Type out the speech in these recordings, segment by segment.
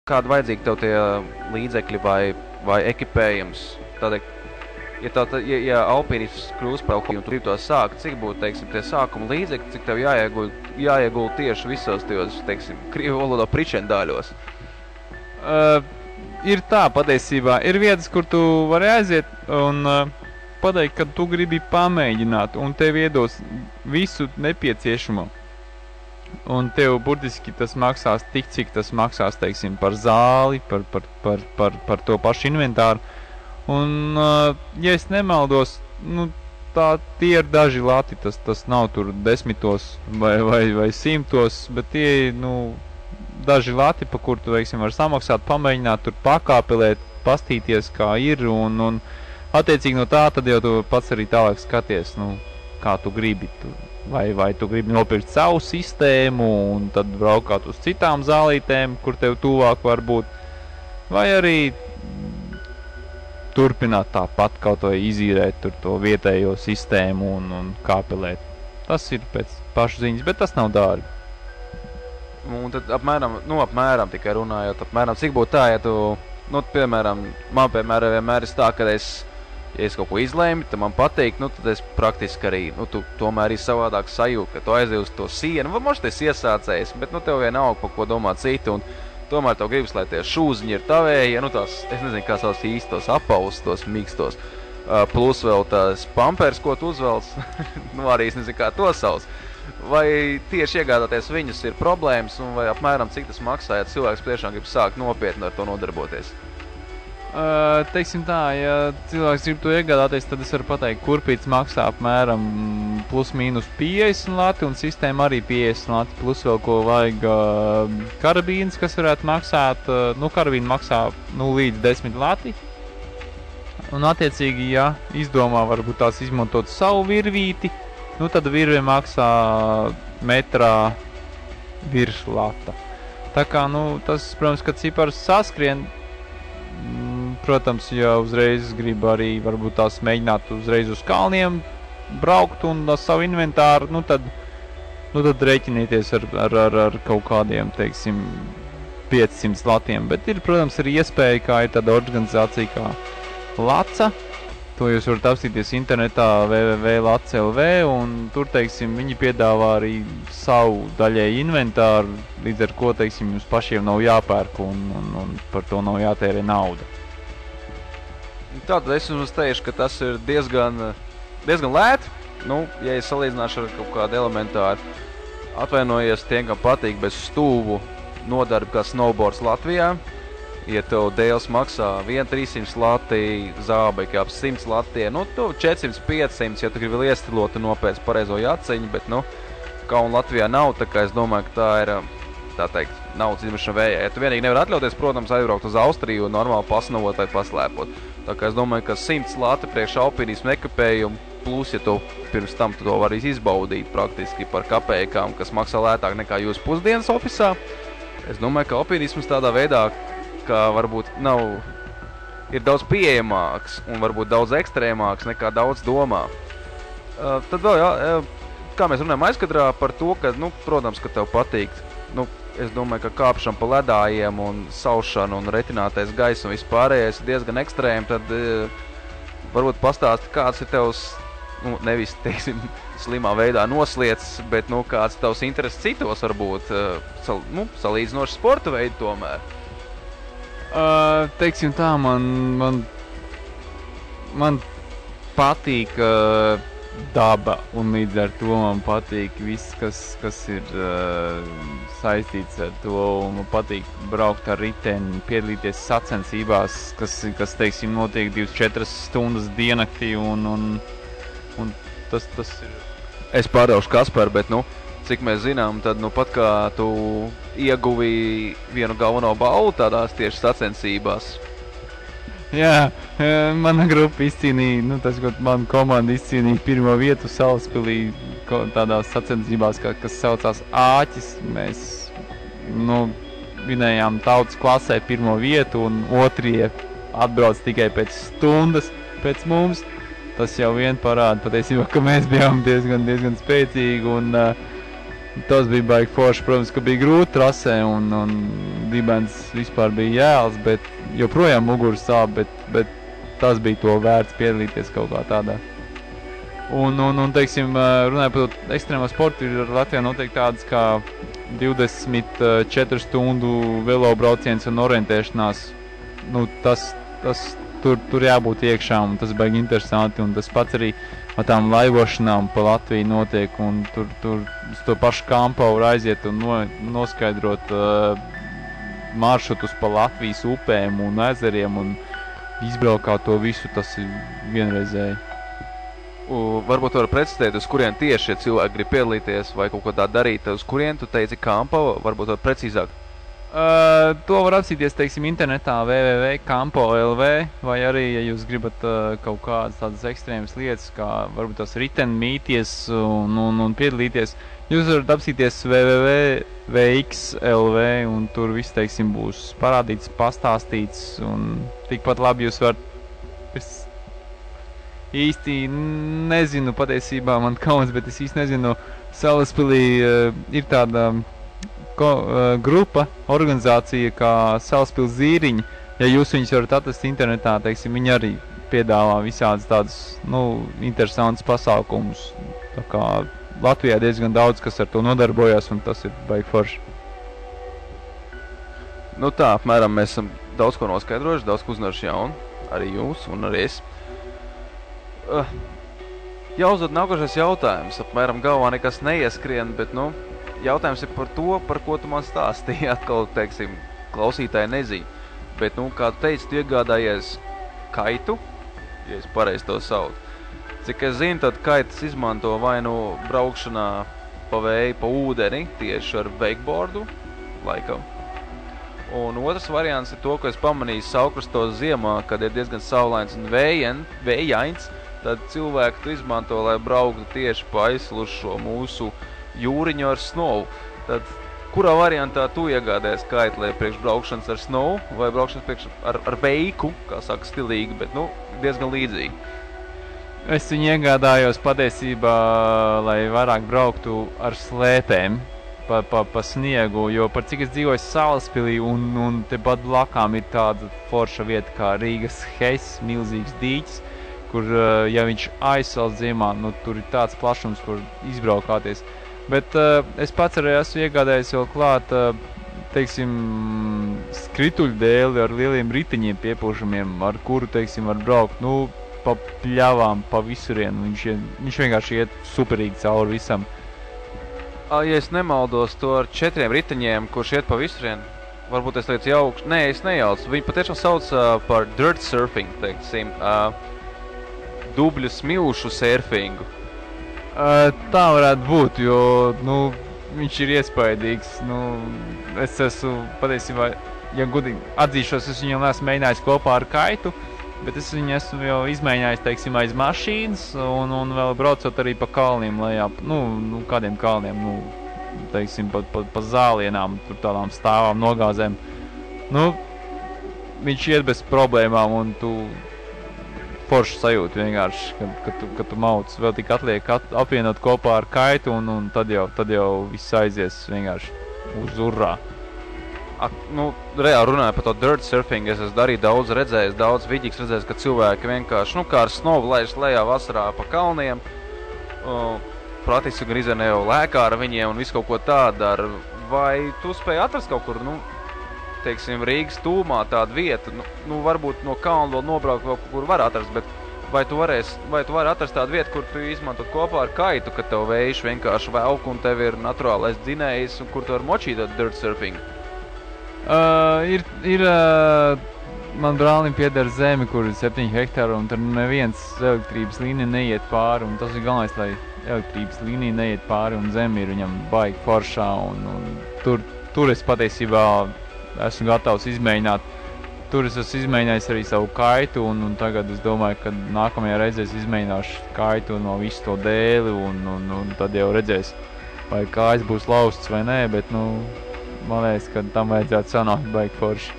kāda vajadzīga tev tie līdzekļi vai ekipējums? Tādēļ, ja alpīnisms kļūst par alkoholu un tu gribi to sākt, cik būtu, teiksim, tie sākuma līdzekļi, cik tev jāiegulda tieši visos tajos, teiksim, krievu valodā pričendāļos? Ir tā patiesībā. Ir vietas, kur tu vari aiziet un pateikt, ka tu gribi pamēģināt un tev iedos visu nepieciešamo. Un tev burtiski tas maksās tik, cik tas maksās, teiksim, par zāli, par to pašu inventāru. Un, ja es nemaldos, nu, tie ir daži lati, tas nav tur 10 vai 100, bet tie ir, nu, daži lati, pa kur tu, veiksim, var samaksāt, pamēģināt, tur pakāpelēt, pastīties, kā ir, un attiecīgi no tā, tad jau tu pats arī tālāk skaties, nu, kā tu gribi. Vai tu gribi nopirkt savu sistēmu un tad braukāt uz citām zālītēm, kur tev tuvāk var būt, vai arī turpināt tāpat kaut vai izīrēt tur to vietējo sistēmu un kāpelēt. Tas ir pēc pašu ziņas, bet tas nav dārgi. Un tad apmēram tikai runājot, cik būtu tā, ja tu, nu, piemēram, man vienmēr ir tā, ka ja es kaut ko izlēmu, tad man patīk, nu, tad es praktiski arī, nu, tu tomēr ir savādāk sajūta, ka tu aizies uz to sienu, vai možda es iesācējis, bet, nu, tev vienalga, par ko domā citi, un tomēr tev gribas, lai tie šūziņi ir tavēji, nu, tās, es nezinu, kā savus īstos apaus, tos mīkstos, plus vēl tās pampers, ko tu uzvelc, nu, arī es nezinu, kā to sauc. Vai tieši iegādāties viņus ir problēmas, un vai apmēram cik tas maksā, ja cilvēks tiešām grib sākt nopietni ar to nodarboties? Teiksim tā, ja cilvēks grib to iegādāties, tad es varu pateikt, kurpīts maksā apmēram plus mīnus 50 lati, un sistēma arī 50 lati, plus vēl ko vajag karabīnas, kas varētu maksāt, nu, karabīna maksā, nu, līdz 10 lati. Un attiecīgi, ja izdomā varbūt tās izmantot savu virvīti, nu, tad virve maksā metrā virs lata. Tā kā, nu, tas, protams, ka cipars saskrien, protams, ja uzreiz grib arī varbūt tās mēģināt uzreiz uz kalniem braukt un savu inventāru, nu tad rēķinieties ar kaut kādiem, teiksim, 500 latiem. Bet ir, protams, arī iespēja, kā ir tāda organizācija kā Laca. To jūs varat apstīties internetā www.laca.lv, un tur, teiksim, viņi piedāvā arī savu daļēju inventāru, līdz ar ko, teiksim, jums pašiem nav jāpērk un par to nav jātērē nauda. Tātad es jums teikšu, ka tas ir diezgan lēti. Nu, ja es salīdzināšu ar kaut kādu elementāru, atvainojies tiem, kam patīk bez stūvu nodarbi kā snowboards Latvijā. Ja tev dēls maksā 300 lati, zābeki ap 100 latiem, nu, tu 400-500, ja tu gribi liestilot un nopēc pareizo jaciņu, bet, nu, kauna Latvijā nav, tā kā es domāju, ka tā ir, tā teikt, naudas izmešana vējā. Ja tu vienīgi nevar atļauties, protams, aizbraukt uz Austriju un normāli pasnovot vai paslēpot. Tā kā es domāju, ka 100 lati priekš alpīnismu ekipējumu, plus, ja tu pirms tam tu to vari izbaudīt praktiski par kapējkām, kas maksā lētāk nekā jūsu pusdienas ofisā, es domāju, ka alpīnisms tādā veidā, ka varbūt ir daudz pieejamāks un varbūt daudz ekstrēmāks nekā daudz domā. Tad vēl, jā, kā mēs runājam aizkadrā par to, ka, nu, protams, ka tev patīk, nu, es domāju, ka kāpšana pa ledājiem un saušana un retinātais gaiss un vispārējais ir diezgan ekstrēmi, tad varbūt pastāsti, kāds ir tevs, nu, nevis, teiksim, slimā veidā nosliecis, bet, nu, kāds tavs intereses citos varbūt, salīdzinoši sporta veidu tomēr. Teiksim tā, man patīk daba, un līdz ar to man patīk viss, kas ir saistīts ar to, un man patīk braukt ar riteni, piedalīties sacensībās, kas teiksim, notiek 24 stundas diennaktī, un tas ir. Es pārdaušu Kasparu, bet, nu, cik mēs zinām, tad, nu, pat kā tu ieguvi vienu galveno balvu tādās tieši sacensībās. Jā, mana grupa izcīnīja, nu, tas, ko mana komanda izcīnīja pirmo vietu Salaspilī tādās sacensībās, kas saucās Āķis. Mēs, nu, vinējām tautas klasē pirmo vietu, un otrie atbrauc tikai pēc stundas pēc mums. Tas jau vien parāda patiesībā, ka mēs bijām diezgan spēcīgi, un Tas bija baigi forši, protams, ka bija grūti trasē un dibens vispār bija jēls, bet joprojām muguru sāp, bet tas bija to vērts piedalīties kaut kā tādā. Un teiksim, runāju par to ekstrēmo sportu, ir Latvijā noteikti tādas kā 24 stundu velobrauciens un orientēšanās. Nu, tur jābūt iekšā, un tas baigi interesanti, un tas pats arī ar tām laivošanām pa Latviju notiek, un tur uz to pašu Kampauru aiziet un noskaidrot maršrutus pa Latvijas upēm un ezeriem, un izbraukāt to visu, tas ir vienreizēji. Varbūt var precizēt, uz kurien tieši šie cilvēki grib piedalīties vai kaut ko tā darīt, uz kurien tu teici Kampava, varbūt var precīzāk? To var apsīties, teiksim, internetā www.kampo.lv, vai arī, ja jūs gribat kaut kādas tādas ekstrēmas lietas, kā varbūt tās ritenmīties un piedalīties, jūs varat apsīties www.vx.lv, un tur viss, teiksim, būs parādīts, pastāstīts, un tikpat labi jūs varat. Es īsti nezinu, patiesībā man kauns, bet es īsti nezinu, Salaspilī ir tāda grupa, organizācija kā Salaspils Zīriņi. Ja jūs viņus varat atrast internetā, teiksim, viņi arī piedāvā visādas tādas, interesantas pasākumus. Tā kā Latvijā diezgan daudz, kas ar to nodarbojas, un tas ir baigi forši. Nu tā, apmēram mēs esam daudz ko noskaidrojuši, daudz ko uzzinājuši jaunu, arī jūs un arī es. Jāuzdod nākošais jautājums, apmēram galvā nekas neieskrien, bet, jautājums ir par to, par ko tu man stāstīji, atkal, teiksim, klausītāji nezina. Bet, kā tu teici, tu iegādājies kaitu, ja es pareizi to sauc. Cik es zinu, tad kaitas izmanto vai braukšanā pa vēju, pa ūdeni, tieši ar wakeboardu, laikam. Un otrs variants ir to, ko es pamanīju Saukrastos ziemā, kad ir diezgan saulains un vējains, tad cilvēki to izmanto, lai brauktu tieši pa aizslušo mūsu jūriņu ar snovu. Tad kurā variantā tu iegādājies kaitu, lai priekš braukšanas ar snovu vai braukšanas priekš ar veiku, kā saka stilīgi, bet diezgan līdzīgi? Es viņu iegādājos patiesībā, lai vairāk brauktu ar slēpēm pa sniegu, jo par cik es dzīvoju Salaspilī un tepat blakām ir tāda forša vieta kā Rīgas Hess, milzīgs dīķis, kur, ja viņš aizsals ziemā, tur ir tāds plašums, kur izbraukāties. Bet es pats arī esmu iegādājis vēl klāt, teiksim, skrituļu dēli ar lieliem riteņiem piepūšamiem, ar kuru, teiksim, var braukt, pa pļavām, pa visurien. Viņš vienkārši iet superīgi cauri visam. Ja es nemaldos to ar 4 riteņiem, kurš iet pa visurien, varbūt es lietu jaukšu. Nē, es nejaucu. Viņi patiešām sauc par dirt surfing, teiksim, dubļu smilšu surfingu. Tā varētu būt, jo, viņš ir iespaidīgs. Es esmu patiesībā, ja godīgi atzīšos, es viņu neesmu mēģinājis kopā ar kaitu, bet es viņu esmu jau izmēģinājis, teiksim, aiz mašīnas un vēl braucot arī pa kalniem lejā, kādiem kalniem, teiksim, pa zālienām, tur tādām stāvām, nogāzēm. Viņš iet bez problēmām un tu forši sajūti vienkārši, kad tu mauc. Vēl tik atliek apvienot kopā ar kaitu un tad jau viss aizies vienkārši uz urrā. Reāli runāju par to dirt surfing, es esmu arī daudz redzējis, daudz vidīgs redzējis, ka cilvēki vienkārši, kā ar snovu laiž lejā vasarā pa kalniem, praktiski gan izvien jau lēkā ar viņiem un visu kaut ko tādu dara. Vai tu spēji atrast kaut kur, teiksim, Rīgas tūmā tādu vietu, varbūt no kalna vēl nobraukt vēl kur var atrast, bet vai tu vari atrast tādu vietu, kur tu izmantot kopā ar kaitu, kad tev vējš vienkārši velk un tev ir naturālais dzinējs un kur tu vari močīt dirt surfing? Man brālim pieder zeme, kur ir 7 hektāri, un tur neviens elektrības līnija neiet pāri, un tas ir galvenais, lai elektrības līnija neiet pāri, un zeme ir viņam baigi foršā, un tur es patiesībā esmu gatavs izmēģināt. Tur es esmu izmēģinājis arī savu kaitu, un tagad es domāju, ka nākamajā reizē es izmēģināšu kaitu no visu to dēli, un tad jau redzēs, vai kājas būs lausts vai nē, bet, man liekas, ka tam vajadzētu sanākt baigi forši.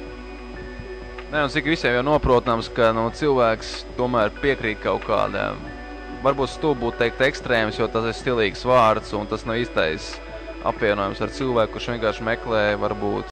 Nē, un cik visiem jau noprotams, ka cilvēks tomēr piekrīt kaut kādiem. Varbūt stulbi būtu teikt ekstrēms, jo tas ir stilīgs vārds un tas nav īstais apvienojums ar cilvēku, kurš vienkārši meklē varbūt